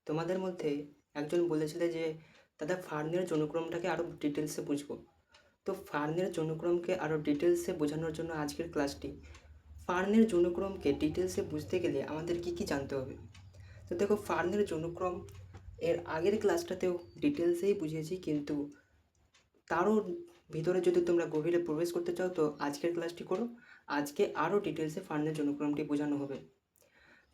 তোমাদের মধ্যে একজন বলেছিলে যে দাদা ফার্নের জনুক্রমটাকে আরও ডিটেলসে বুঝবো। তো ফার্নের জনুক্রমকে আরও ডিটেলসে বোঝানোর জন্য আজকের ক্লাসটি। ফার্নের জনুক্রমকে ডিটেলসে বুঝতে গেলে আমাদের কি কি জানতে হবে? তো দেখো, ফার্নের জনুক্রম এর আগের ক্লাসটাতেও ডিটেলসেই বুঝিয়েছি, কিন্তু তারও ভিতরে যদি তোমরা গভীরে প্রবেশ করতে চাও তো আজকের ক্লাসটি করো। আজকে আরও ডিটেলসে ফার্নের জনুক্রমটি বোঝানো হবে।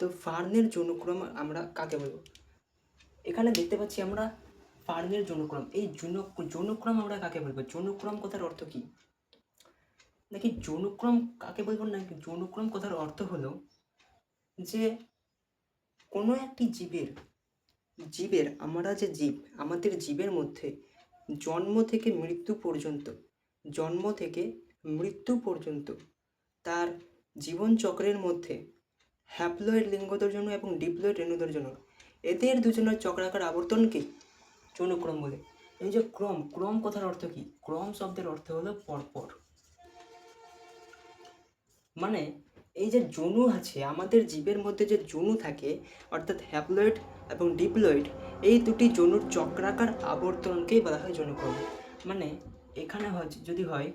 তো ফার্নের জনুক্রম আমরা কাকে বলবো? এখানে দেখতে পাচ্ছি আমরা ফার্নের জনুক্রম। এই জনুক্রম আমরা কাকে বলবো? জনুক্রম কথার অর্থ কি? নাকি জনুক্রম কাকে বলবো? নাকি জনুক্রম কথার অর্থ হলো যে কোনো একটি জীবের আমরা যে জীব, আমাদের জীবের মধ্যে জন্ম থেকে মৃত্যু পর্যন্ত তার জীবনচক্রের মধ্যে হ্যাপ্লয়েড লিঙ্গদর্জন্য এবং ডিপ্লয়েড রেণুদর্জন্য এদের দুজনের চক্রাকার আবর্তনকে জনুক্রম বলে। এই যে ক্রম কথার অর্থ কি? ক্রম শব্দের অর্থ হলো পরপর। মানে এই যে জনু আছে, আমাদের জীবের মধ্যে যে জনু থাকে, অর্থাৎ হ্যাপ্লয়েড এবং ডিপ্লয়েড, এই দুটি জনুর চক্রাকার আবর্তনকেই বলা হয় জনুক্রম। মানে এখানে যদি হয়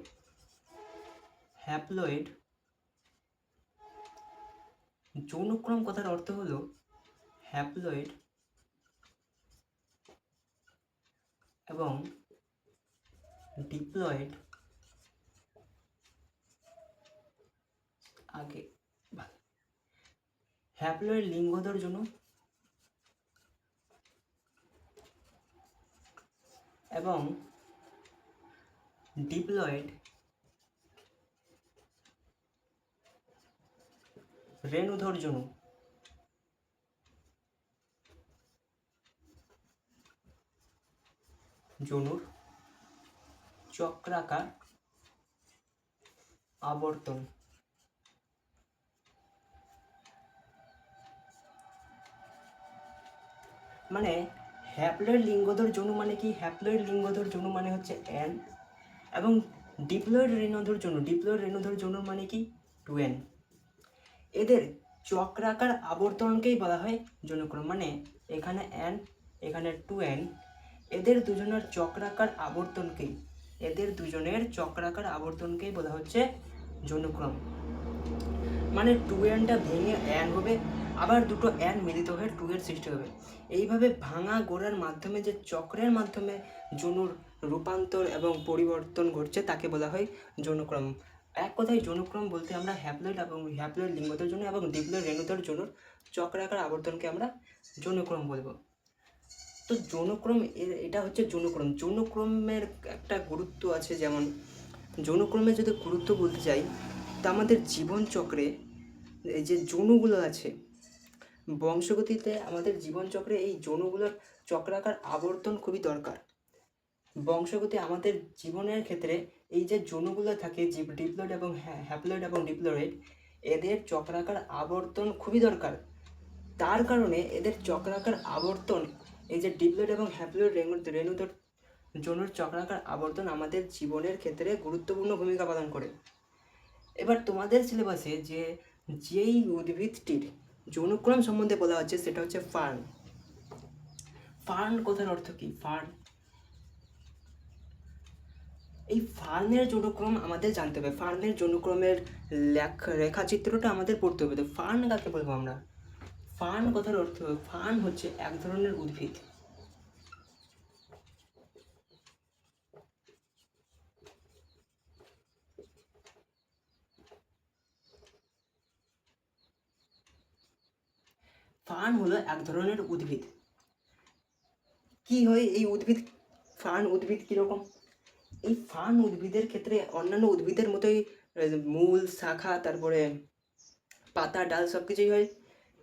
হ্যাপ্লয়েড, যৌনক্রম কথার অর্থ হলো হ্যাপ্লয়েড এবং ডিপ্লয়েড আগে হ্যাপ্লয়েড লিঙ্গধর জনু এবং ডিপ্লয়েড রেণুধর জনু। জনুর চক্রাকার আবর্তন। মানে হ্যাপ্লয়েড লিঙ্গধর জনু মানে কি? হ্যাপ্লয়েড লিঙ্গধর জনু মানে হচ্ছে N, এবং ডিপ্লয়েড রেণুধর জনু মানে কি? 2N। এদের চক্রাকার আবর্তনকেই বলা হয় জনুক্রম। মানে এখানে N, এখানে 2N, এদের দুজনের চক্রাকার আবর্তনকেই বলা হচ্ছে জনুক্রম। মানে 2Nটা ভেঙে N হবে, আবার দুটো N মিলিত হয়ে 2 এর সৃষ্টি হবে। এইভাবে ভাঙা গোড়ার মাধ্যমে যে চক্রের মাধ্যমে জনুর রূপান্তর এবং পরিবর্তন ঘটছে তাকে বলা হয় জনুক্রম। এক কথায় জনুক্রম বলতে আমরা হ্যাপ্লয়েড লিঙ্গধর জনু এবং ডিপ্লয়েড রেণুধর জনুর চক্রাকার আবর্তনকে আমরা জনুক্রম বলবো। তো জনুক্রম এটা হচ্ছে জনুক্রমের একটা গুরুত্ব আছে। যেমন যৌনক্রমে যদি গুরুত্ব বলতে চাই, তা আমাদের জীবনচক্রে এই যে যৌনগুলো আছে, বংশগতিতে আমাদের জীবনচক্রে এই যৌনগুলোর চক্রাকার আবর্তন খুবই দরকার। বংশগতি আমাদের জীবনের ক্ষেত্রে এই যে যৌনগুলো থাকে, ডিপ্লয়েড এবং হ্যাপ্লয়েড এবং ডিপ্লয়েড, এদের চক্রাকার আবর্তন খুবই দরকার। তার কারণে এদের চক্রাকার আবর্তন, এই যে ডিপ্লয়েড এবং হ্যাপ্লয়েড রেণুধর জনুর চক্রাকার আবর্তন আমাদের জীবনের ক্ষেত্রে গুরুত্বপূর্ণ ভূমিকা পালন করে। এবার তোমাদের সিলেবাসে যেই উদ্ভিদটির যৌনক্রম সম্বন্ধে বলা হচ্ছে সেটা হচ্ছে ফার্ন। ফার্ন কথার অর্থ কি? এই ফার্নের যৌনক্রম আমাদের জানতে হবে। ফার্নের যৌনক্রমের রেখাচিত্রটা আমাদের পড়তে হবে। তো ফার্ন কাকে বলবো আমরা? ফার্ন কথার অর্থ, ফার্ন হচ্ছে এক ধরনের উদ্ভিদ। ফার্ন হলো এক ধরনের উদ্ভিদ। কি হয় এই উদ্ভিদ? ফার্ন উদ্ভিদ কীরকম? এই ফার্ন উদ্ভিদের ক্ষেত্রে অন্যান্য উদ্ভিদের মতোই মূল, শাখা, তারপরে পাতা, ডাল সব কিছুই হয়,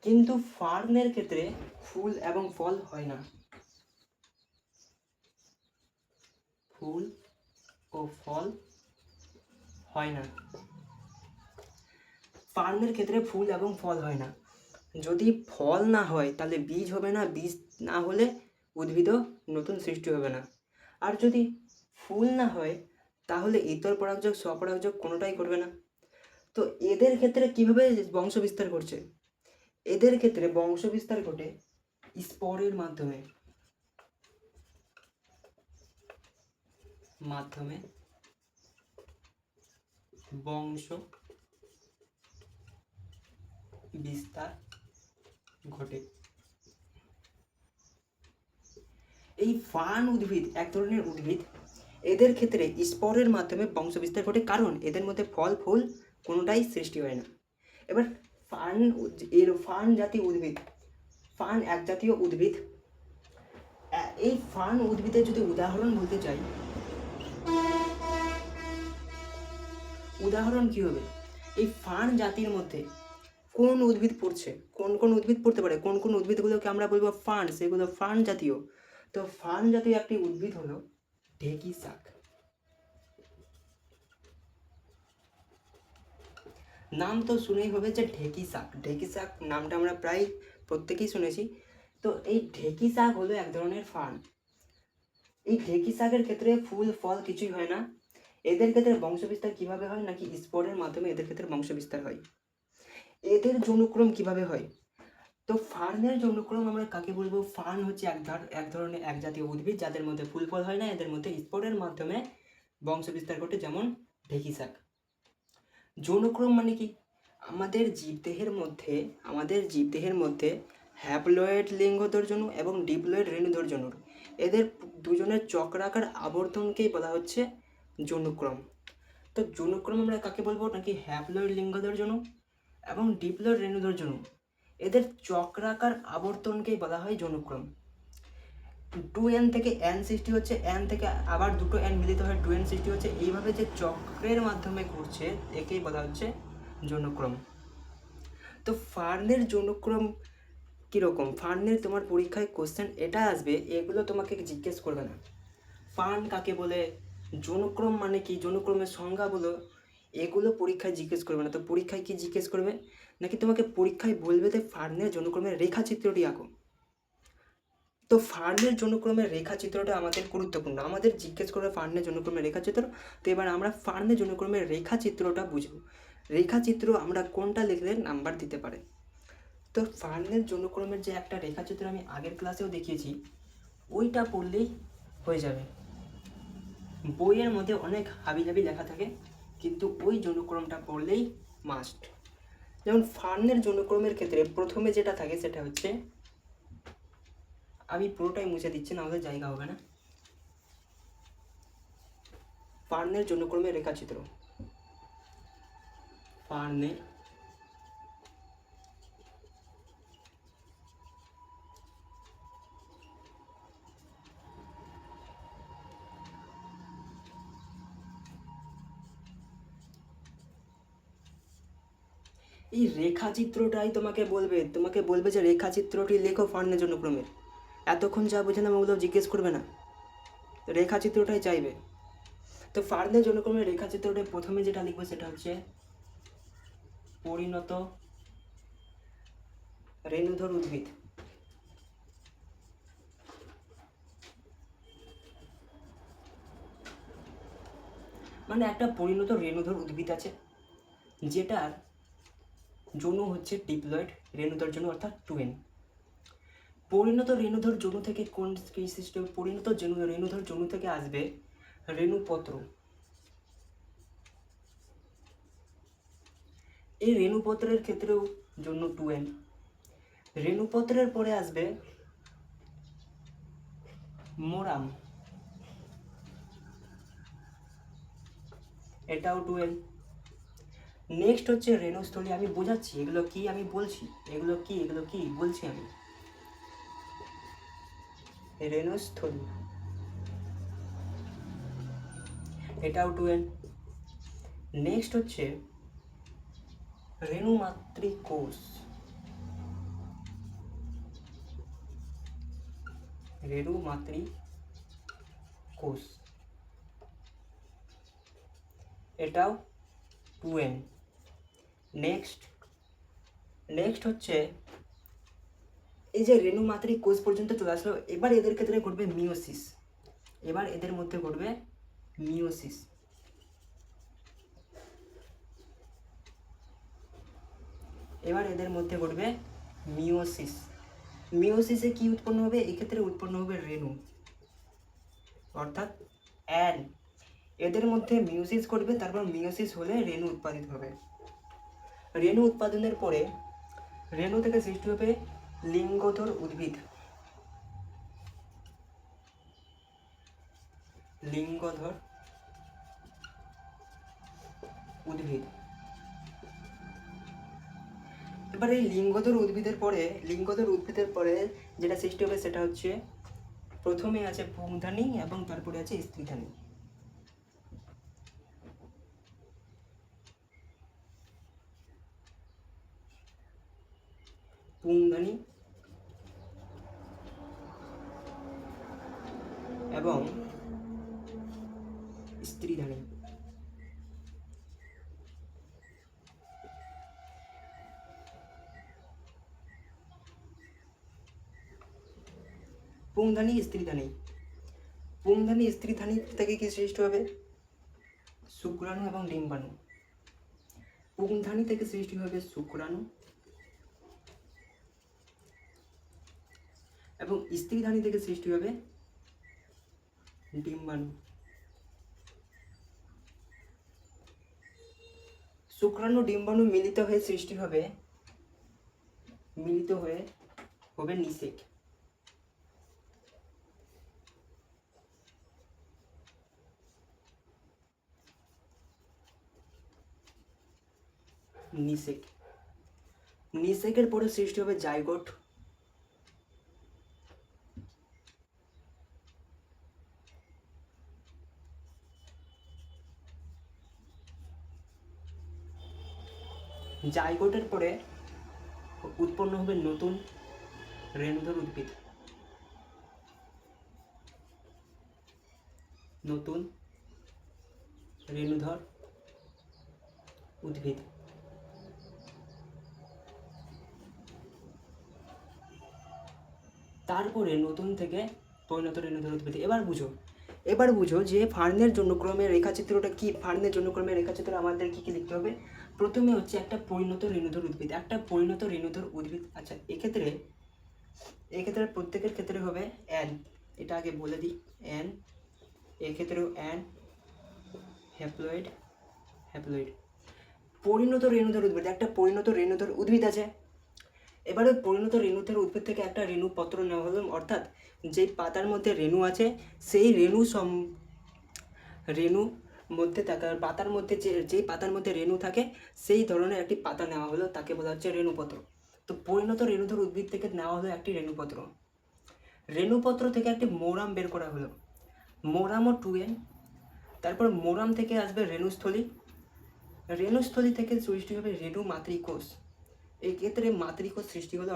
কিন্তু ফার্নের ক্ষেত্রে ফুল এবং ফল হয় না। ফুল ও ফল হয় না। ফার্নের ক্ষেত্রে ফুল এবং ফল হয় না। যদি ফল না হয় তাহলে বীজ হবে না, বীজ না হলে উদ্ভিদও নতুন সৃষ্টি হবে না। আর যদি ফুল না হয় তাহলে ইতর পরাগযোগ, স্বপরাগযোগ কোনোটাই ঘটবে না। তো এদের ক্ষেত্রে কীভাবে বংশ বিস্তার ঘটছে? এদের ক্ষেত্রে বংশ বিস্তার ঘটে স্পরের মাধ্যমে বংশ বিস্তার ঘটে। এই ফার্ন উদ্ভিদ এক ধরনের উদ্ভিদ, এদের ক্ষেত্রে স্পরের মাধ্যমে বংশ বিস্তার ঘটে, কারণ এদের মধ্যে ফল ফুল কোনোটাই সৃষ্টি হয় না। এবার ফার্ন জাতীয় উদ্ভিদ, ফার্ন এক জাতীয় উদ্ভিদ। এই ফার্ন উদ্ভিদের যদি উদাহরণ বলতে চাই, উদাহরণ কি হবে? এই ফার্ন জাতির মধ্যে কোন উদ্ভিদ পড়ছে, কোন কোন উদ্ভিদ পড়তে পারে, কোন কোন উদ্ভিদগুলোকে আমরা বলবো ফার্ন, সেগুলো ফার্ন জাতীয়। তো ফার্ন জাতীয় একটি উদ্ভিদ হলো ঢেঁকি শাক। নাম তো শুনেই হবে যে ঢেঁকি শাক। ঢেঁকি শাক নামটা আমরা প্রায় প্রত্যেকেই শুনেছি। তো এই ঢেঁকি শাক হলো এক ধরনের ফার্ন। এই ঢেঁকি শাকের ক্ষেত্রে ফুল ফল কিছুই হয় না। এদের ক্ষেত্রে বংশবিস্তার কিভাবে হয়, নাকি স্পোরের মাধ্যমে এদের ক্ষেত্রে বংশবিস্তার হয়। এদের যৌনক্রম কিভাবে হয়? তো ফার্নের যৌনক্রম আমরা কাকে বলবো? ফার্ন হচ্ছে এক ধরনের এক জাতীয় উদ্ভিদ যাদের মধ্যে ফুল ফল হয় না, এদের মধ্যে স্পোরের মাধ্যমে বংশবিস্তার ঘটে, যেমন ঢেঁকি শাক। যৌনক্রম মানে কি? আমাদের জীবদেহের মধ্যে হ্যাপ্লয়েড লিঙ্গধর্জনু এবং ডিপ্লয়েড রেণুধর্জনু, এদের দুজনের চক্রাকার আবর্তনকেই বলা হচ্ছে যৌনক্রম। তো যৌনক্রম আমরা কাকে বলবো? নাকি হ্যাপ্লয়েড লিঙ্গধর্জনু এবং ডিপ্লয়েড রেণুধর্জনু, এদের চক্রাকার আবর্তনকেই বলা হয় যৌনক্রম। 2n থেকে n সৃষ্টি হচ্ছে, n থেকে আবার দুটো n মিলিত হয়ে 2n সৃষ্টি হচ্ছে, এইভাবে যে চক্রের মাধ্যমে ঘুরছে একেই বলা হচ্ছে যৌনক্রম। তো ফার্নের যৌনক্রম কীরকম? ফার্নের তোমার পরীক্ষায় কোশ্চেন এটা আসবে, এগুলো তোমাকে জিজ্ঞেস করবে না। ফার্ন কাকে বলে, যৌনক্রম মানে কি, যৌনক্রমের সংজ্ঞা বলো, এগুলো পরীক্ষায় জিজ্ঞেস করবে না। তো পরীক্ষায় কি জিজ্ঞেস করবে? নাকি তোমাকে পরীক্ষায় বলবে যে ফার্নের যৌনক্রমের রেখাচিত্রটি আঁকো। তো ফার্নের যৌনক্রমের রেখাচিত্রটা আমাদের গুরুত্বপূর্ণ, আমাদের জিজ্ঞেস করবে ফার্নের যৌনক্রমের রেখাচিত্র। তো এবার আমরা ফার্নের যৌনক্রমের রেখাচিত্রটা বুঝব। রেখাচিত্র আমরা কোনটা লিখলে নাম্বার দিতে পারে। তো ফার্নের যৌনক্রমের যে একটা রেখাচিত্র আমি আগের ক্লাসেও দেখিয়েছি, ওইটা পড়লেই হয়ে যাবে। বইয়ের মধ্যে অনেক হাবিজাবি লেখা থাকে, কিন্তু ওই যৌনক্রমটা পড়লেই মাস্ট। যেমন ফার্নের যৌনক্রমের ক্ষেত্রে প্রথমে যেটা থাকে সেটা হচ্ছে, আমি পুরোটাই মুছে দিচ্ছি, না হলে জায়গা হবে না। ফার্নের যৌনক্রমের রেখাচিত্র, ফার্নের এই রেখাচিত্রটাই তোমাকে বলবে যে রেখাচিত্রটি লেখো ফার্নের যৌনক্রমের। এতক্ষণ যা বুঝলাম ওগুলো জিজ্ঞেস করবে না, রেখাচিত্রটাই চাইবে। তো ফার্নের যৌনক্রমের রেখাচিত্রটা প্রথমে যেটা লিখবো সেটা হচ্ছে পরিণত রেণুধর উদ্ভিদ। মানে একটা পরিণত রেণুধর উদ্ভিদ আছে, যেটার যৌন হচ্ছে ডিপ্লয়েড রেণুধর অর্থাৎ 2n। পরিণত রেণুধর যৌন থেকে কোন সৃষ্টি? পরিণত রেণুধর যৌন থেকে আসবে রেণুপত্র। এই রেণুপত্রের ক্ষেত্রেও জন্য 2n। রেণুপত্রের পরে আসবে মোরাম, এটাও 2n। নেক্সট হচ্ছে রেণুস্থলী। আমি বোঝাচ্ছি এগুলো কি, আমি বলছি এগুলো কি বলছি আমি। রেণুস্থলী, এটাও 2n। নেক্সট হচ্ছে রেণুমাতৃকোষ, রেণুমাতৃকোষ, এটাও 2n। নেক্সট হচ্ছে এই যে রেণুমাতৃকোষ পর্যন্ত চলে আসলো, এবার এদের ক্ষেত্রে ঘটবে মিওসিস। এবার এদের মধ্যে ঘটবে মিওসিস। মিওসিসে কি উৎপন্ন হবে? এক্ষেত্রে উৎপন্ন হবে রেণু, অর্থাৎ অ্যান। এদের মধ্যে মিওসিস করবে, তারপর মিওসিস হলে রেণু উৎপাদিত হবে। রেণু উৎপাদনের পরে রেণু থেকে সৃষ্টি হবে লিঙ্গধর উদ্ভিদ। লিঙ্গধর উদ্ভিদ। এবার এই লিঙ্গধর উদ্ভিদের পরে যেটা সৃষ্টি হবে সেটা হচ্ছে, প্রথমে আছে পুংধানী এবং তারপরে আছে স্ত্রীধানী। পুংধানী এবং স্ত্রীধানী। পুংধানী স্ত্রীধানী। পুংধানী স্ত্রীধানী থেকে কি সৃষ্টি হবে? শুক্রাণু এবং ডিম্বাণু। পুংধানী থেকে সৃষ্টি হবে শুক্রাণু এবং স্ত্রীধানী থেকে সৃষ্টি হবে ডিম্বাণু। শুক্রাণু ডিম্বাণু মিলিত হয়ে সৃষ্টি হবে, নিষেক। নিষেকের পরে সৃষ্টি হবে জাইগোট। জাইগোটের পরে উৎপন্ন হবে নতুন রেণুধর উদ্ভিদ। নতুন রেণুধর উদ্ভিদ। তারপরে নতুন থেকে পরিণত রেণুধর উদ্ভিদ। এবার বুঝো যে ফার্নের জন্যক্রমের রেখাচিত্রটা কি। ফার্নের জন্যক্রমের রেখাচিত্র আমাদের কি কি লিখতে হবে? প্রথমে হচ্ছে একটা পরিণত রেণুধর উদ্ভিদ, আচ্ছা, এক্ষেত্রে প্রত্যেকের ক্ষেত্রে হবে অ্যান। এটা আগে বলে দিই, অ্যান। এক্ষেত্রেও অ্যান, হ্যাপ্লয়েড। পরিণত রেণুধর উদ্ভিদ, একটা পরিণত রেণুধর উদ্ভিদ আছে। এবারে পরিণত রেণুধর উদ্ভিদ থেকে একটা রেণু পত্র নেওয়া হলো, অর্থাৎ যেই পাতার মধ্যে রেণু আছে সেই রেণুর মধ্যে থাকা পাতার মধ্যে যেই পাতার মধ্যে রেণু থাকে সেই ধরনের একটি পাতা নেওয়া হলো, তাকে বলা হচ্ছে রেণুপত্র। তো পরিণত রেণুধর উদ্ভিদ থেকে নেওয়া হলো একটি রেণুপত্র থেকে একটি মোরাম বের করা হলো, মোরাম ও 2n। তারপর মোরাম থেকে আসবে রেণুস্থলী থেকে সৃষ্টি হবে রেণু মাতৃকোষ। এই ক্ষেত্রে মাতৃকোষ সৃষ্টি হলো,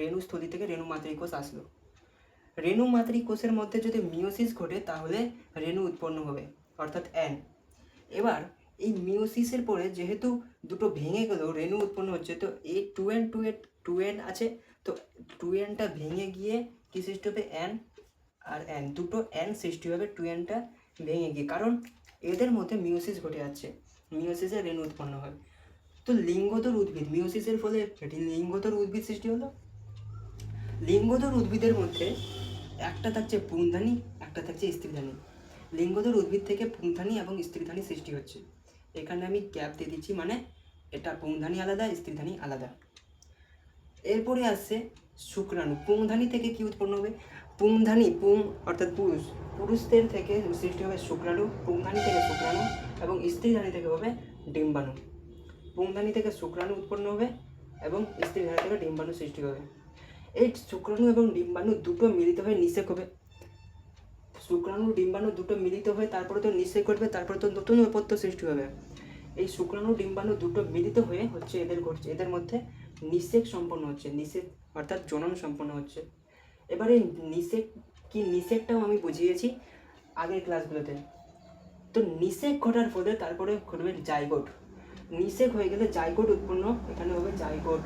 রেণুস্থলী থেকে রেণু মাতৃকোষ আসলো। রেণু মাতৃকোষের মধ্যে যদি মিওসিস ঘটে তাহলে রেণু উৎপন্ন হবে, অর্থাৎ অ্যান। এবার এই মিওসিসের পরে যেহেতু দুটো ভেঙে গেল, রেণু উৎপন্ন হচ্ছে, তো এই 2n আছে, তো 2nটা ভেঙে গিয়ে কি সৃষ্টি হবে? অ্যান আর অ্যান, দুটো অ্যান সৃষ্টি হবে 2nটা ভেঙে গিয়ে, কারণ এদের মধ্যে মিওসিস ঘটে যাচ্ছে, মিওসিসে রেণু উৎপন্ন হয়। তো লিঙ্গধর উদ্ভিদ, মিওসিসের ফলে লিঙ্গধর উদ্ভিদ সৃষ্টি হলো। লিঙ্গধর উদ্ভিদের মধ্যে একটা থাকছে পুংধানী, একটা থাকছে স্ত্রীধানী। লিঙ্গধর উদ্ভিদ থেকে পুংধানী এবং স্ত্রীধানী সৃষ্টি হচ্ছে। এখানে আমি গ্যাপ দিয়ে দিচ্ছি, মানে এটা পুংধানী আলাদা, স্ত্রীধানী আলাদা। এরপরে আসছে শুক্রাণু। পুংধানী থেকে কি উৎপন্ন হবে? অর্থাৎ পুরুষদের থেকে সৃষ্টি হবে শুক্রাণু, পুংধানী থেকে শুক্রাণু এবং স্ত্রীধানী থেকে হবে ডিম্বাণু। পুংধানী থেকে শুক্রাণু উৎপন্ন হবে এবং স্ত্রীধানী থেকে ডিম্বাণু সৃষ্টি হবে। এই শুক্রাণু এবং ডিম্বাণু দুটো মিলিত হয়ে নিষেক হবে। শুক্রাণু ডিম্বাণু দুটো মিলিত হয়ে তারপরে তো নিষেক করবে, তারপরে তো নতুন উপত্য সৃষ্টি হবে। এই শুক্রাণু ডিম্বাণু দুটো মিলিত হয়ে হচ্ছে এদের মধ্যে নিষেক সম্পন্ন হচ্ছে, অর্থাৎ জনন সম্পন্ন হচ্ছে। এবারে নিষেকটাও আমি বুঝিয়েছি আগের ক্লাসগুলোতে। তো নিষেক ঘটার ফলে তারপরে ঘটবে জাইগোট। নিষেক হয়ে গেলে জাইগোট উৎপন্ন, এখানে হবে জাইগোট।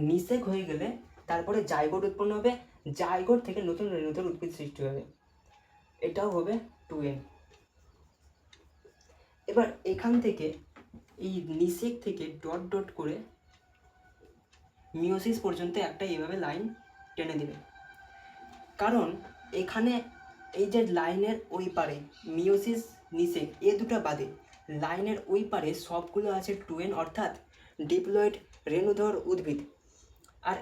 নিষেক হয়ে গেলে তারপরে জাইগোট উৎপন্ন হবে, জাইগোট থেকে নতুন রেণুধর উদ্ভিদ সৃষ্টি হবে, এটাও হবে 2n। এবার এখান থেকে এই নিষেক থেকে ডট ডট করে মিওসিস পর্যন্ত একটা এইভাবে লাইন টেনে দেবে। কারণ এখানে এই যে লাইনের ওই পারে মিওসিস নিষেক এ দুটো বাদে লাইনের ওই পারে সবগুলো আছে 2n, অর্থাৎ ডিপ্লয়েড রেণুধর উদ্ভিদ আর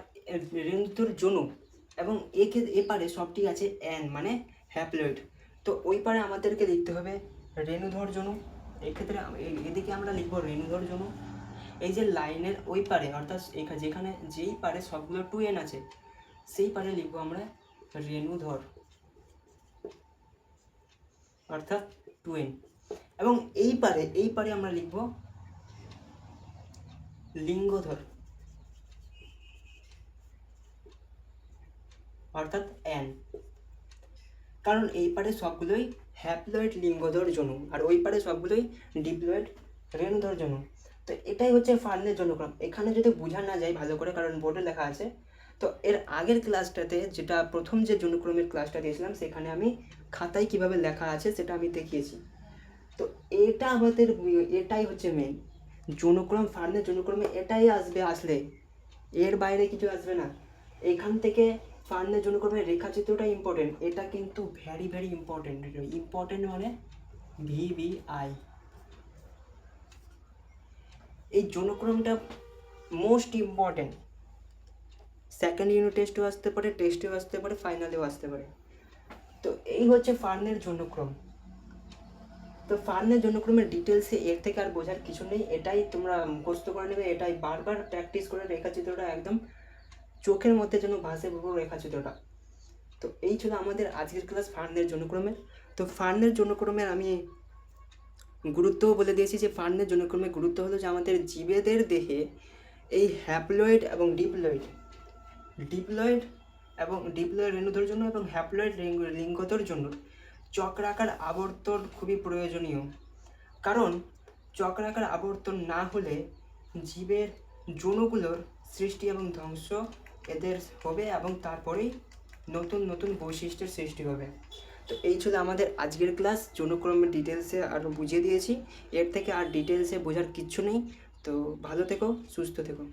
রেণুধর জনু, এবং এ পারে সবটি আছে n মানে হ্যাপ্লয়েড। তো ওই পারে আমাদেরকে লিখতে হবে রেণুধর জনু, এক্ষেত্রে এদিকে আমরা লিখব রেণুধর জনু। এই যে লাইনের ওই পারে অর্থাৎ যেখানে যেই পারে সবগুলো 2n আছে সেই পারে লিখবো আমরা রেণুধর অর্থাৎ 2n, এবং এই পারে আমরা লিখব লিঙ্গধর অর্থাৎ n, কারণ এই পারে সবগুলোই হ্যাপ্লয়েড লিঙ্গধর জনু আর ওই পারে সবগুলোই ডিপ্লয়েড রেণুধর জনু। তো এটাই হচ্ছে ফার্নের জন্যক্রম। এখানে যদি বোঝা না যায় ভালো করে, কারণ বোর্ডে লেখা আছে, তো এর আগের ক্লাসটাতে যেটা প্রথম যে জনুক্রমের ক্লাসটা দিয়েছিলাম সেখানে আমি খাতায় কিভাবে লেখা আছে সেটা আমি দেখিয়েছি। তো এটা আমাদের এটাই হচ্ছে মেন জনুক্রম, ফার্নের জনুক্রমে এটাই আসবে, আসলে এর বাইরে কিছু আসবে না। এখান থেকে ফার্নের জনুক্রমের রেখাচিত্রটা ইম্পর্টেন্ট, এটা কিন্তু ভেরি ভেরি ইম্পর্টেন্ট। ইম্পর্টেন্ট মানে VVI, এই জনুক্রমটা মোস্ট ইম্পর্টেন্ট। সেকেন্ড ইউনিট টেস্টেও আসতে পারে, টেস্টেও আসতে পারে, ফাইনালেও আসতে পারে। তো এই হচ্ছে ফার্নের জন্যক্রম। তো ফার্নের জন্যক্রমের ডিটেলসে এর থেকে আর বোঝার কিছু নেই, এটাই তোমরা মুখস্থ করে নেবে, এটাই বারবার প্র্যাকটিস করে রেখাচিত্রটা একদম চোখের মধ্যে যেন ভাসে পুরো রেখাচিত্রটা। তো এই ছিল আমাদের আজকের ক্লাস ফার্নের জন্যক্রমের। তো ফার্নের জন্যক্রমের আমি গুরুত্বও বলে দিয়েছি যে ফার্নের জন্যক্রমের গুরুত্ব হলো যে আমাদের জীবেদের দেহে এই হ্যাপ্লয়েড এবং ডিপ্লয়েড রেণুধর জন্য এবং হ্যাপ্লয়েড লিঙ্গধর জন্য চক্রাকার আবর্তন খুবই প্রয়োজনীয়। কারণ চক্রাকার আবর্তন না হলে জীবের যৌনগুলোর সৃষ্টি এবং ধ্বংস এদের হবে এবং তারপরেই নতুন নতুন বৈশিষ্ট্যের সৃষ্টি হবে। তো এই ছিল আমাদের আজকের ক্লাস। যৌনক্রমের ডিটেলসে আরও বুঝিয়ে দিয়েছি, এর থেকে আর ডিটেলসে বোঝার কিচ্ছু নেই। তো ভালো থেকো, সুস্থ থেকো।